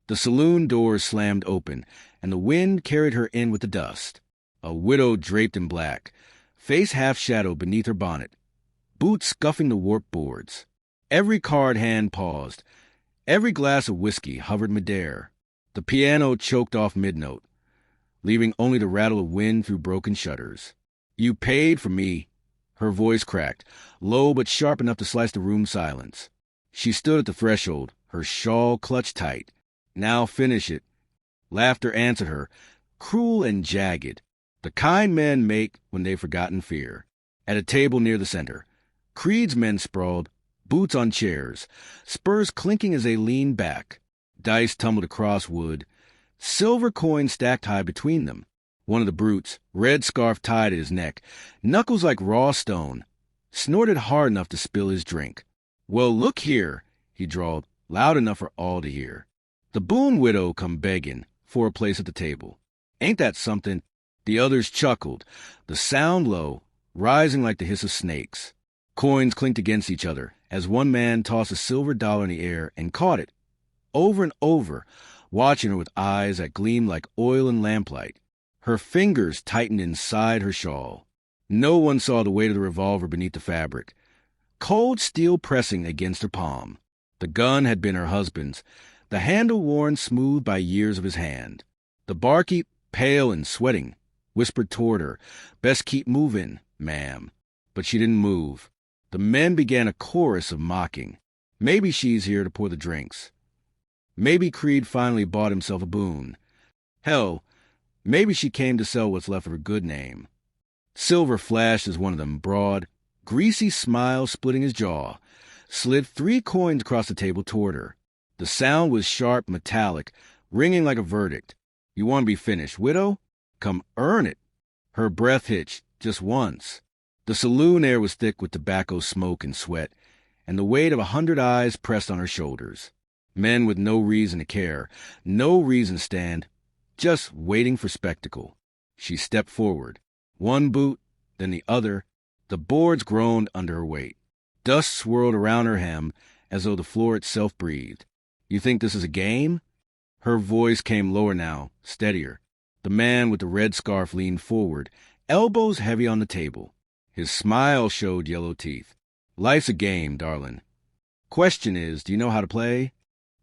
The saloon doors slammed open, and the wind carried her in with the dust. A widow draped in black, face half-shadowed beneath her bonnet, boots scuffing the warped boards. Every card hand paused. Every glass of whiskey hovered midair. The piano choked off mid-note, leaving only the rattle of wind through broken shutters. "You paid for me." Her voice cracked, low but sharp enough to slice the room's silence. She stood at the threshold, her shawl clutched tight. "Now finish it." Laughter answered her, cruel and jagged, the kind men make when they've forgotten fear. At a table near the center, Creed's men sprawled, boots on chairs, spurs clinking as they leaned back. Dice tumbled across wood, silver coins stacked high between them. One of the brutes, red scarf tied at his neck, knuckles like raw stone, snorted hard enough to spill his drink. "Well, look here," he drawled, loud enough for all to hear. "The Boone widow come begging for a place at the table. Ain't that something?" The others chuckled, the sound low, rising like the hiss of snakes. Coins clinked against each other as one man tossed a silver dollar in the air and caught it, over and over, watching her with eyes that gleamed like oil in lamplight. Her fingers tightened inside her shawl. No one saw the weight of the revolver beneath the fabric, cold steel pressing against her palm. The gun had been her husband's, the handle worn smooth by years of his hand. The barkeep, pale and sweating, whispered toward her, "Best keep moving, ma'am." But she didn't move. The men began a chorus of mocking. Maybe she's here to pour the drinks. Maybe Creed finally bought himself a Boone. Hell, maybe she came to sell what's left of her good name. Silver flashed as one of them, broad, greasy smile splitting his jaw, slid 3 coins across the table toward her. The sound was sharp, metallic, ringing like a verdict. "You want to be finished, widow? Come earn it." Her breath hitched, just once. The saloon air was thick with tobacco smoke and sweat, and the weight of 100 eyes pressed on her shoulders. Men with no reason to care, no reason to stand, just waiting for spectacle. She stepped forward. One boot, then the other. The boards groaned under her weight. Dust swirled around her hem as though the floor itself breathed. "You think this is a game?" Her voice came lower now, steadier. The man with the red scarf leaned forward, elbows heavy on the table. His smile showed yellow teeth. "Life's a game, darling. Question is, do you know how to play?"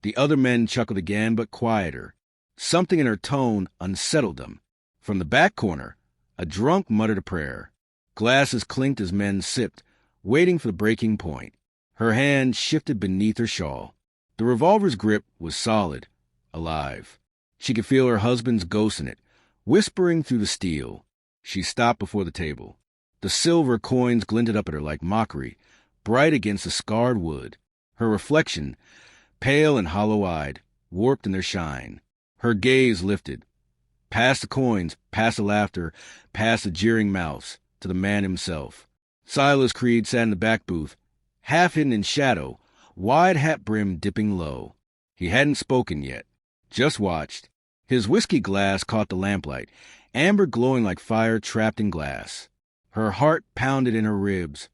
The other men chuckled again, but quieter. Something in her tone unsettled them. From the back corner, a drunk muttered a prayer. Glasses clinked as men sipped, waiting for the breaking point. Her hand shifted beneath her shawl. The revolver's grip was solid, alive. She could feel her husband's ghost in it, whispering through the steel. She stopped before the table. The silver coins glinted up at her like mockery, bright against the scarred wood. Her reflection, pale and hollow-eyed, warped in their shine. Her gaze lifted. Past the coins, past the laughter, past the jeering mouths, to the man himself. Silas Creed sat in the back booth, half hidden in shadow, wide hat brim dipping low. He hadn't spoken yet, just watched. His whiskey glass caught the lamplight, amber glowing like fire trapped in glass. Her heart pounded in her ribs,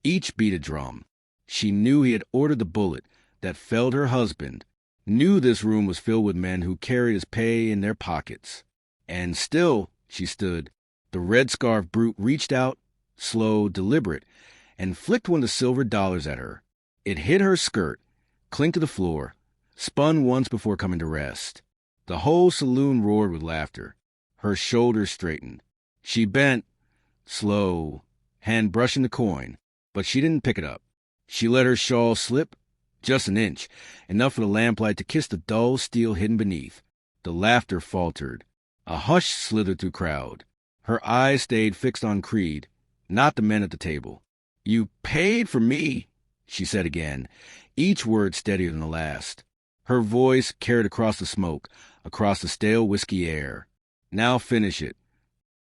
each beat a drum. She knew he had ordered the bullet that felled her husband, knew this room was filled with men who carried his pay in their pockets. And still she stood. The red scarf brute reached out, slow, deliberate, and flicked one of the silver dollars at her. It hit her skirt, clinked to the floor, spun once before coming to rest. The whole saloon roared with laughter. Her shoulders straightened. She bent, slow, hand brushing the coin, but she didn't pick it up. She let her shawl slip, just an inch, enough for the lamplight to kiss the dull steel hidden beneath. The laughter faltered. A hush slithered through crowd. Her eyes stayed fixed on Creed, not the men at the table. "You paid for me," she said again, each word steadier than the last. Her voice carried across the smoke, across the stale whiskey air. "Now finish it."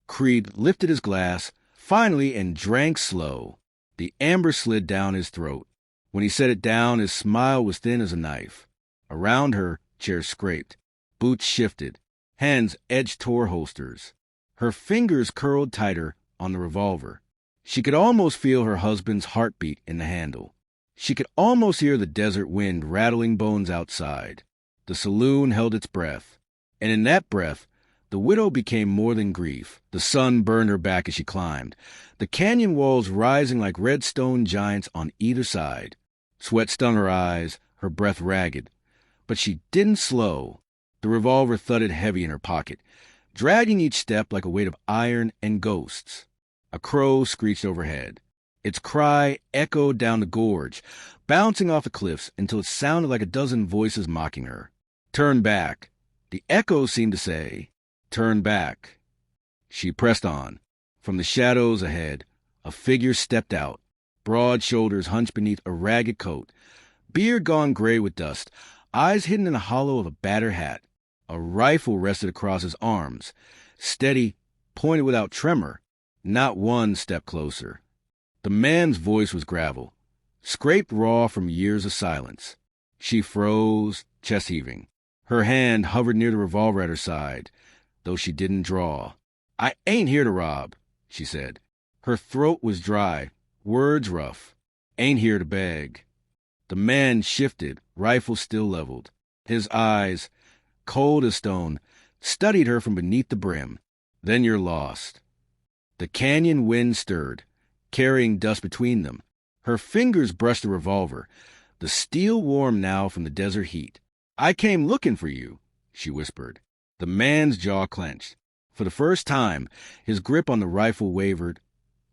Creed lifted his glass, finally, and drank slow. The amber slid down his throat. When he set it down, his smile was thin as a knife. Around her, chairs scraped. Boots shifted. Hands edged toward holsters. Her fingers curled tighter on the revolver. She could almost feel her husband's heartbeat in the handle. She could almost hear the desert wind rattling bones outside. The saloon held its breath. And in that breath, the widow became more than grief. The sun burned her back as she climbed, the canyon walls rising like red stone giants on either side. Sweat stung her eyes, her breath ragged. But she didn't slow. The revolver thudded heavy in her pocket, dragging each step like a weight of iron and ghosts. A crow screeched overhead. Its cry echoed down the gorge, bouncing off the cliffs until it sounded like a dozen voices mocking her. Turn back. The echoes seemed to say, turn back. She pressed on. From the shadows ahead, a figure stepped out, broad shoulders hunched beneath a ragged coat, beard gone gray with dust, eyes hidden in the hollow of a battered hat. A rifle rested across his arms, steady, pointed without tremor, not one step closer. The man's voice was gravel, scraped raw from years of silence. She froze, chest heaving. Her hand hovered near the revolver at her side, though she didn't draw. I ain't here to rob, she said. Her throat was dry, words rough. Ain't here to beg. The man shifted, rifle still leveled. His eyes, cold as stone, studied her from beneath the brim. Then you're lost. The canyon wind stirred, carrying dust between them. Her fingers brushed the revolver, the steel warm now from the desert heat. I came looking for you, she whispered. The man's jaw clenched. For the first time, his grip on the rifle wavered.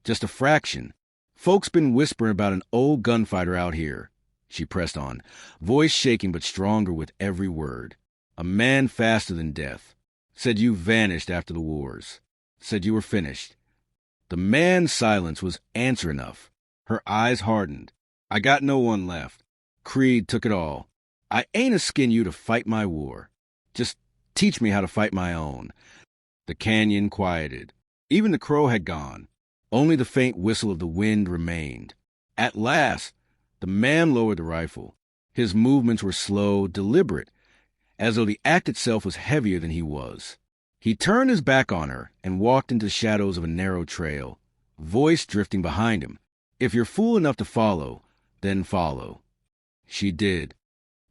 Just a fraction. Folks been whispering about an old gunfighter out here, she pressed on, voice shaking but stronger with every word. A man faster than death. Said you vanished after the wars. Said you were finished. The man's silence was answer enough. Her eyes hardened. I got no one left. Creed took it all. I ain't a skin you to fight my war. Just teach me how to fight my own. The canyon quieted. Even the crow had gone. Only the faint whistle of the wind remained. At last, the man lowered the rifle. His movements were slow, deliberate, as though the act itself was heavier than he was. He turned his back on her and walked into the shadows of a narrow trail, voice drifting behind him. If you're fool enough to follow, then follow. She did.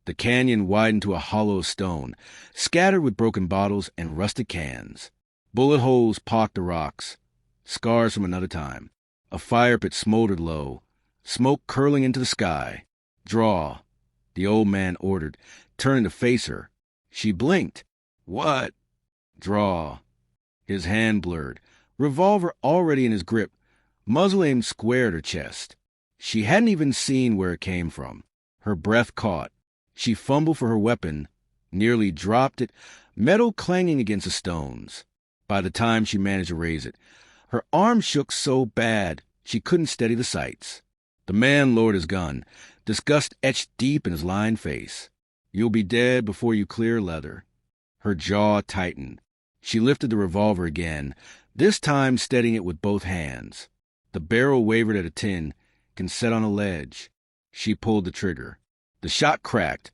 The canyon widened to a hollow of stone, scattered with broken bottles and rusted cans. Bullet holes pocked the rocks, scars from another time. A fire pit smoldered low, smoke curling into the sky. Draw, the old man ordered, turning to face her. She blinked. What? Draw. His hand blurred, revolver already in his grip, muzzle aimed square at her chest. She hadn't even seen where it came from. Her breath caught. She fumbled for her weapon, nearly dropped it, metal clanging against the stones. By the time she managed to raise it, her arm shook so bad she couldn't steady the sights. The man lowered his gun, disgust etched deep in his lined face. You'll be dead before you clear leather. Her jaw tightened. She lifted the revolver again, this time steadying it with both hands. The barrel wavered at a tin, can set on a ledge. She pulled the trigger. The shot cracked,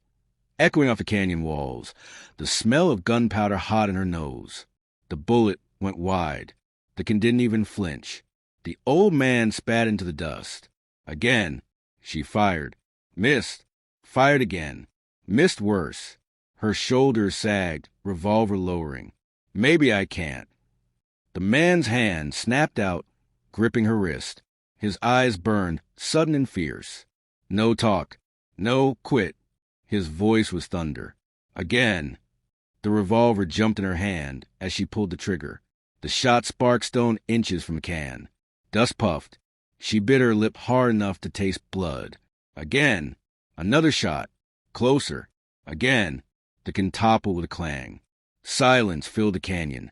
echoing off the canyon walls, the smell of gunpowder hot in her nose. The bullet went wide. The can didn't even flinch. The old man spat into the dust. Again, she fired. Missed. Fired again. Missed worse. Her shoulders sagged, revolver lowering. Maybe I can't. The man's hand snapped out, gripping her wrist. His eyes burned, sudden and fierce. No talk. No, quit. His voice was thunder. Again. The revolver jumped in her hand as she pulled the trigger. The shot sparked stone inches from the can. Dust puffed. She bit her lip hard enough to taste blood. Again. Another shot. Closer. Again. The can toppled with a clang. Silence filled the canyon,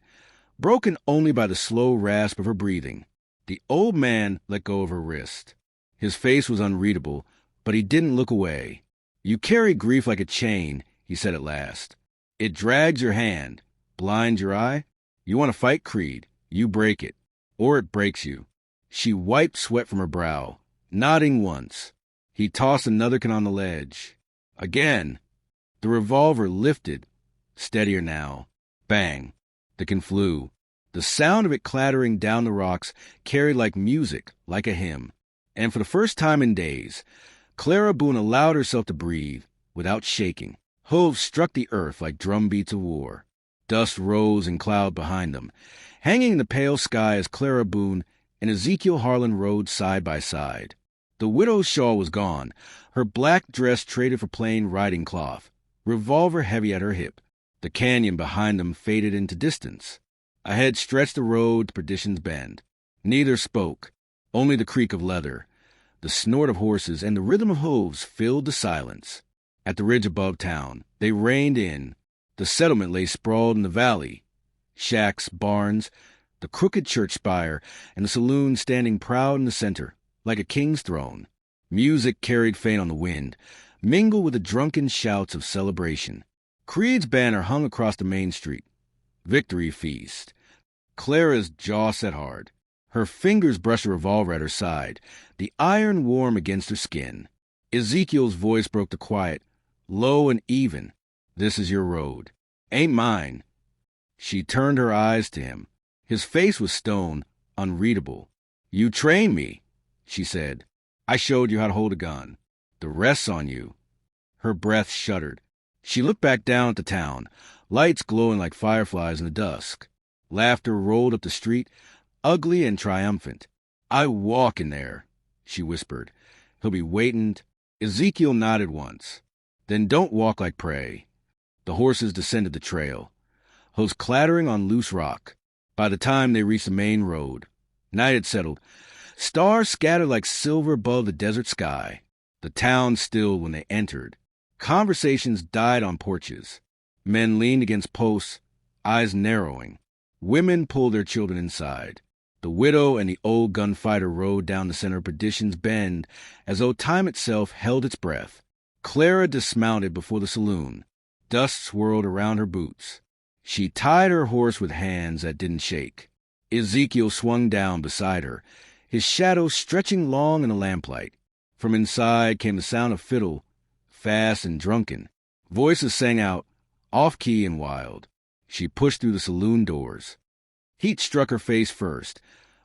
broken only by the slow rasp of her breathing. The old man let go of her wrist. His face was unreadable, but he didn't look away. You carry grief like a chain, he said at last. It drags your hand, blinds your eye. You want to fight, Creed, you break it, or it breaks you. She wiped sweat from her brow, nodding once. He tossed another can on the ledge. Again. The revolver lifted, steadier now. Bang. The can flew. The sound of it clattering down the rocks carried like music, like a hymn. And for the first time in days, Clara Boone allowed herself to breathe without shaking. Hooves struck the earth like drumbeats of war. Dust rose in cloud behind them. Hanging in the pale sky as Clara Boone and Ezekiel Harlan rode side by side. The widow's shawl was gone, her black dress traded for plain riding cloth, revolver heavy at her hip. The canyon behind them faded into distance. Ahead stretched the road to Perdition's Bend. Neither spoke, only the creak of leather, the snort of horses, and the rhythm of hooves filled the silence. At the ridge above town, they reined in. The settlement lay sprawled in the valley. Shacks, barns, the crooked church spire, and the saloon standing proud in the center, like a king's throne. Music carried faint on the wind, mingled with the drunken shouts of celebration. Creed's banner hung across the main street. Victory feast. Clara's jaw set hard. Her fingers brushed a revolver at her side, the iron warm against her skin. Ezekiel's voice broke the quiet, low and even. This is your road. Ain't mine. She turned her eyes to him. His face was stone, unreadable. You trained me, she said. I showed you how to hold a gun. The rest's on you. Her breath shuddered. She looked back down at the town, lights glowing like fireflies in the dusk. Laughter rolled up the street, ugly and triumphant. I walk in there, she whispered. He'll be waiting. Ezekiel nodded once. Then don't walk like prey. The horses descended the trail, hooves clattering on loose rock. By the time they reached the main road, night had settled. Stars scattered like silver above the desert sky. The town stilled when they entered. Conversations died on porches. Men leaned against posts, eyes narrowing. Women pulled their children inside. The widow and the old gunfighter rode down the center of Perdition's Bend as though time itself held its breath. Clara dismounted before the saloon. Dust swirled around her boots. She tied her horse with hands that didn't shake. Ezekiel swung down beside her, his shadow stretching long in the lamplight. From inside came the sound of fiddle, fast and drunken. Voices sang out, off-key and wild. She pushed through the saloon doors. Heat struck her face first,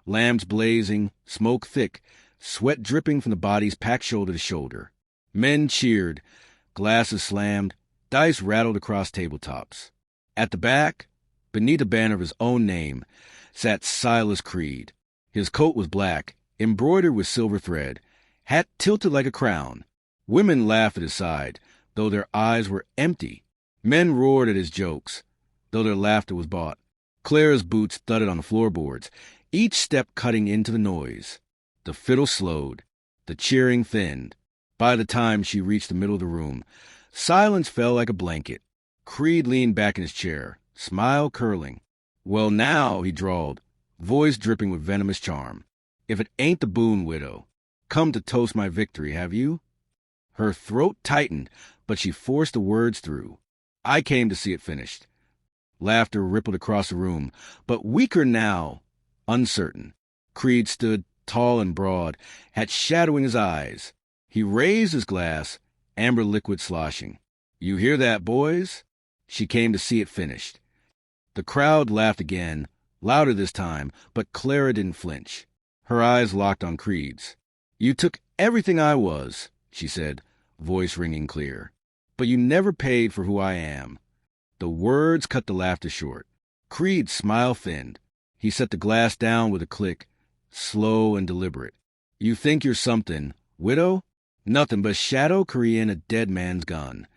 lamps blazing, smoke thick, sweat dripping from the bodies packed shoulder to shoulder. Men cheered, glasses slammed, dice rattled across tabletops. At the back, beneath a banner of his own name, sat Silas Creed. His coat was black, embroidered with silver thread, hat tilted like a crown. Women laughed at his side, though their eyes were empty. Men roared at his jokes, though their laughter was bought. Clara's boots thudded on the floorboards, each step cutting into the noise. The fiddle slowed. The cheering thinned. By the time she reached the middle of the room, silence fell like a blanket. Creed leaned back in his chair, smile curling. Well, now, he drawled, voice dripping with venomous charm. If it ain't the Boone widow. Come to toast my victory, have you? Her throat tightened, but she forced the words through. I came to see it finished. Laughter rippled across the room, but weaker now, uncertain. Creed stood tall and broad, hat shadowing his eyes. He raised his glass, amber liquid sloshing. You hear that, boys? She came to see it finished. The crowd laughed again, louder this time, but Clara didn't flinch. Her eyes locked on Creed's. You took everything I was, she said, voice ringing clear. But you never paid for who I am. The words cut the laughter short. Creed's smile thinned. He set the glass down with a click, slow and deliberate. You think you're something, widow? Nothing but shadow Korean a dead man's gun.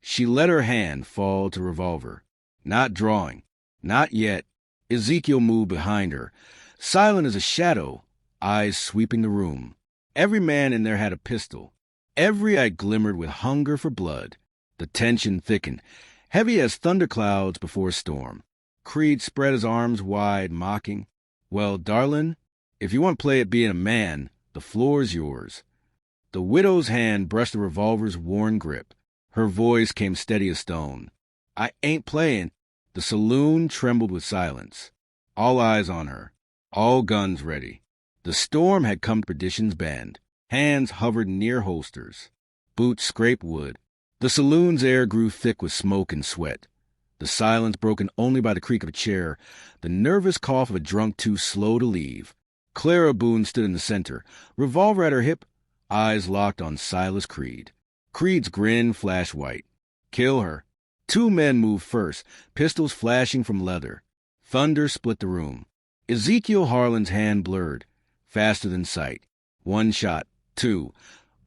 She let her hand fall to revolver. Not drawing. Not yet. Ezekiel moved behind her, silent as a shadow, eyes sweeping the room. Every man in there had a pistol. Every eye glimmered with hunger for blood. The tension thickened, heavy as thunderclouds before a storm. Creed spread his arms wide, mocking. Well, darlin', if you want to play at being a man, the floor's yours. The widow's hand brushed the revolver's worn grip. Her voice came steady as stone. I ain't playing. The saloon trembled with silence. All eyes on her. All guns ready. The storm had come to Perdition's Bend. Hands hovered near holsters. Boots scraped wood. The saloon's air grew thick with smoke and sweat. The silence broken only by the creak of a chair, the nervous cough of a drunk too slow to leave. Clara Boone stood in the center, revolver at her hip, eyes locked on Silas Creed. Creed's grin flashed white. Kill her. Two men moved first, pistols flashing from leather. Thunder split the room. Ezekiel Harlan's hand blurred, faster than sight. One shot, two.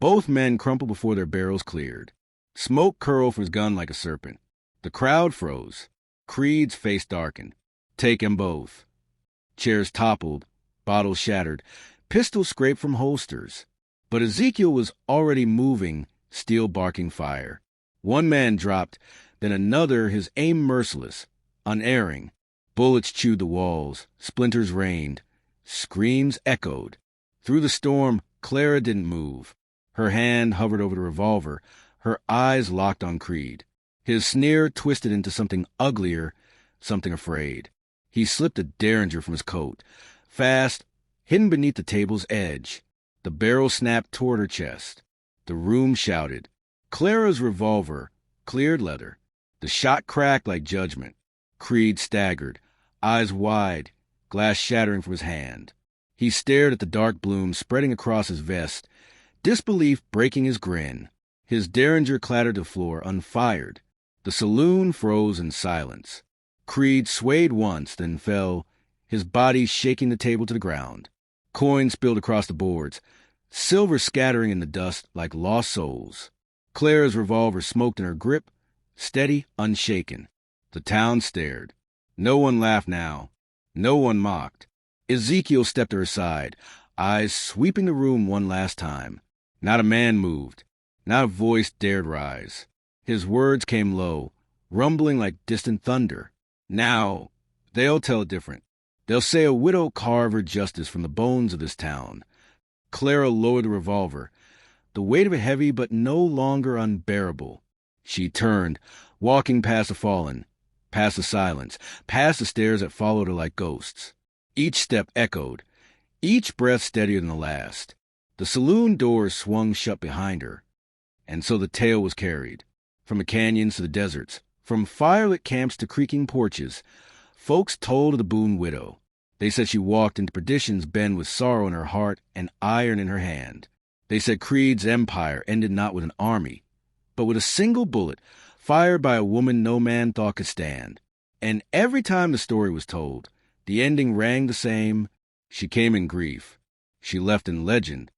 Both men crumpled before their barrels cleared. Smoke curled from his gun like a serpent. The crowd froze. Creed's face darkened. Take 'em both. Chairs toppled, bottles shattered, pistols scraped from holsters. But Ezekiel was already moving, steel barking fire. One man dropped, then another, his aim merciless, unerring. Bullets chewed the walls, splinters rained, screams echoed. Through the storm, Clara didn't move. Her hand hovered over the revolver, her eyes locked on Creed. His sneer twisted into something uglier, something afraid. He slipped a derringer from his coat, fast, hidden beneath the table's edge. The barrel snapped toward her chest. The room shouted. Clara's revolver cleared leather. The shot cracked like judgment. Creed staggered, eyes wide, glass shattering from his hand. He stared at the dark bloom spreading across his vest, disbelief breaking his grin. His derringer clattered to the floor, unfired. The saloon froze in silence. Creed swayed once, then fell, his body shaking the table to the ground. Coins spilled across the boards, silver scattering in the dust like lost souls. Clara's revolver smoked in her grip, steady, unshaken. The town stared. No one laughed now. No one mocked. Ezekiel stepped to her side, eyes sweeping the room one last time. Not a man moved. Not a voice dared rise. His words came low, rumbling like distant thunder. Now, they'll tell it different. They'll say a widow carved her justice from the bones of this town. Clara lowered the revolver, the weight of it heavy but no longer unbearable. She turned, walking past the fallen, past the silence, past the stairs that followed her like ghosts. Each step echoed, each breath steadier than the last. The saloon doors swung shut behind her. And so the tale was carried, from the canyons to the deserts, from firelit camps to creaking porches. Folks told of the Boone widow. They said she walked into Perdition's bend with sorrow in her heart and iron in her hand. They said Creed's empire ended not with an army, but with a single bullet fired by a woman no man thought could stand. And every time the story was told, the ending rang the same. She came in grief. She left in legend.